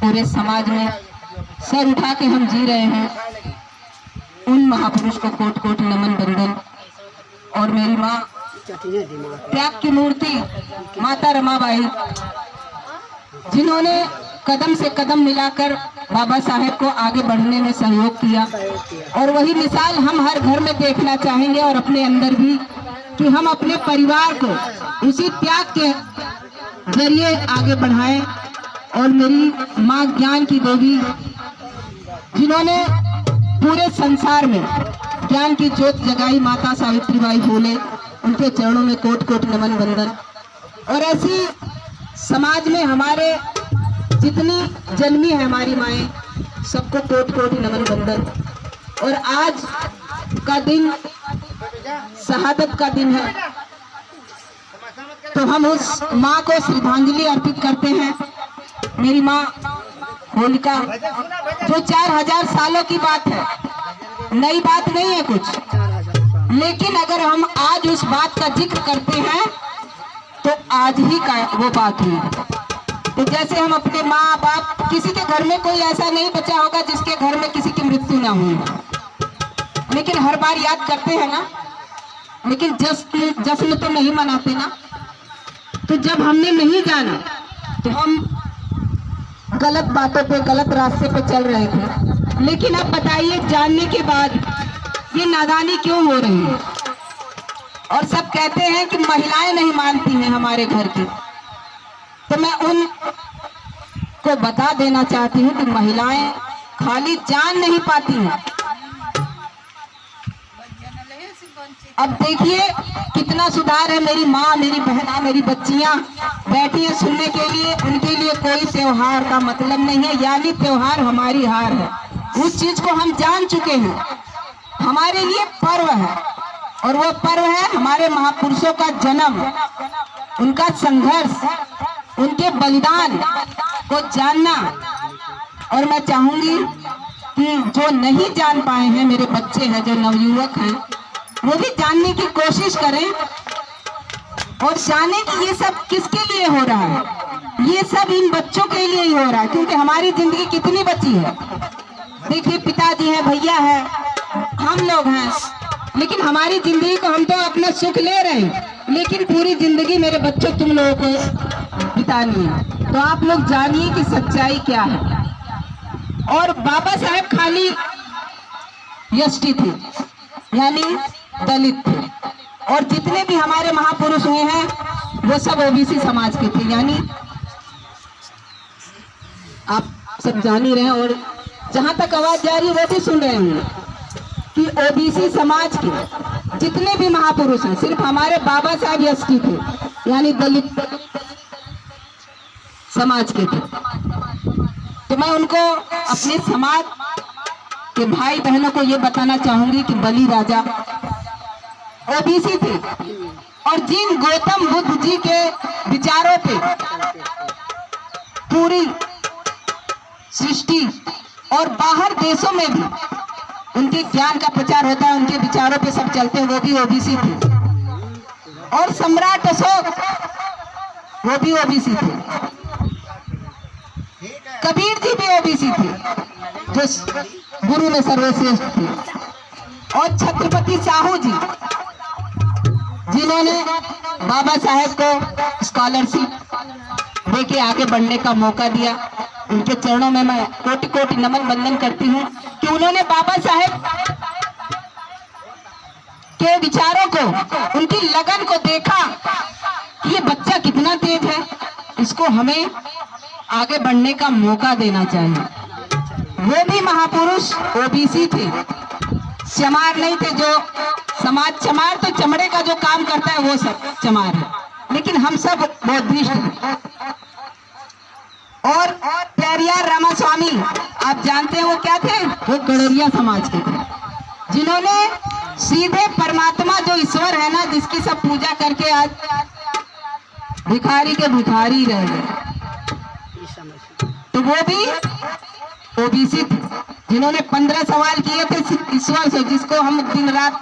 पूरे समाज में सर उठा के हम जी रहे हैं, उन महापुरुष को कोट कोट नमन बंदन। और मेरी माँ त्याग की मूर्ति माता रमाबाई, जिन्होंने कदम से कदम मिलाकर बाबा साहेब को आगे बढ़ने में सहयोग किया, और वही मिसाल हम हर घर में देखना चाहेंगे और अपने अंदर भी, कि हम अपने परिवार को उसी त्याग के जरिए आगे बढ़ाएं। और मेरी माँ ज्ञान की देवी, जिन्होंने पूरे संसार में ज्ञान की ज्योत जगाई, माता सावित्रीबाई फूले, उनके चरणों में कोट कोट नमन बंदन। और ऐसी समाज में हमारे जितनी जन्मी है हमारी माएँ, सबको कोट कोट नमन बंदन। और आज का दिन शहादत का दिन है, तो हम उस माँ को श्रद्धांजलि अर्पित करते हैं। मेरी माँ होलिका, जो 4000 सालों की बात है, नई बात नहीं है कुछ, लेकिन अगर हम आज उस बात का जिक्र करते हैं तो आज ही का वो बात हुई। तो जैसे हम अपने माँ बाप, किसी के घर में कोई ऐसा नहीं बचा होगा जिसके घर में किसी की मृत्यु ना हुई, लेकिन हर बार याद करते हैं ना, लेकिन जश्न तो नहीं मनाते ना। तो जब हमने नहीं जाना तो हम गलत बातों पे, गलत रास्ते पे चल रहे थे, लेकिन अब बताइए जानने के बाद ये नादानी क्यों हो रही है। और सब कहते हैं कि महिलाएं नहीं मानती हैं हमारे घर की, तो मैं उन को बता देना चाहती हूँ कि महिलाएं खाली जान नहीं पाती हैं। अब देखिए कितना सुधार है। मेरी माँ, मेरी बहना, मेरी बच्चियां बैठी हैं सुनने के लिए। उनके लिए कोई त्योहार का मतलब नहीं है, यानी त्योहार हमारी हार है। उस चीज को हम जान चुके हैं। हमारे लिए पर्व है, और वो पर्व है हमारे महापुरुषों का जन्म, उनका संघर्ष, उनके बलिदान को जानना। और मैं चाहूंगी कि जो नहीं जान पाए हैं, मेरे बच्चे हैं, जो नवयुवक हैं, वो भी जानने की कोशिश करें और जाने कि ये सब किसके लिए हो रहा है। ये सब इन बच्चों के लिए ही हो रहा है, क्योंकि हमारी जिंदगी कितनी बची है। देखिए पिताजी हैं, भैया है, हम लोग हैं, लेकिन हमारी जिंदगी को हम तो अपना सुख ले रहे हैं, लेकिन पूरी जिंदगी मेरे बच्चों तुम लोगों को बितानी है। तो आप लोग जानिए कि सच्चाई क्या है। और बाबा साहेब खाली एसटी थे, यानी दलित थे, और जितने भी हमारे महापुरुष हुए हैं वो सब ओबीसी समाज के थे। यानी आप सब जान ही रहे हैं, और जहां तक आवाज जा रही है वो भी सुन रहे होंगे कि ओबीसी समाज के जितने भी महापुरुष हैं, सिर्फ हमारे बाबा साहब एसटी थे, यानी दलित समाज के थे। तो मैं उनको, अपने समाज के भाई बहनों को ये बताना चाहूंगी कि बलि राजा ओबीसी थे, और जिन गौतम बुद्ध जी के विचारों पे पूरी सृष्टि और बाहर देशों में भी उनके ज्ञान का प्रचार होता है, उनके विचारों पे सब चलते हैं, वो भी ओबीसी थे। और सम्राट अशोक, वो भी ओबीसी थे। कबीर जी भी ओबीसी थे, जो गुरु में सर्वश्रेष्ठ थे। और छत्रपति साहू जी, जिन्होंने बाबा साहेब को स्कॉलरशिप देके आगे बढ़ने का मौका दिया, उनके चरणों में मैं कोटि कोटि नमन बंदन करती हूँ कि उन्होंने बाबा साहेब के विचारों को, उनकी लगन को देखा कि ये बच्चा कितना तेज है, इसको हमें आगे बढ़ने का मौका देना चाहिए। वो भी महापुरुष ओबीसी थे, चमार नहीं थे। जो समाज, चमार तो चमड़े का जो काम करता है वो सब चमार है, लेकिन हम सब बौद्धिस्ट हैं। और पेरियार रामास्वामी, आप जानते हैं वो क्या थे? वो गड़रिया समाज के थे, जिन्होंने सीधे परमात्मा, जो ईश्वर है ना, जिसकी सब पूजा करके आज भिखारी के भिखारी रह गए, तो वो भी ओबीसी थे, जिन्होंने 15 सवाल किए थे ईश्वर से, जिसको हम दिन रात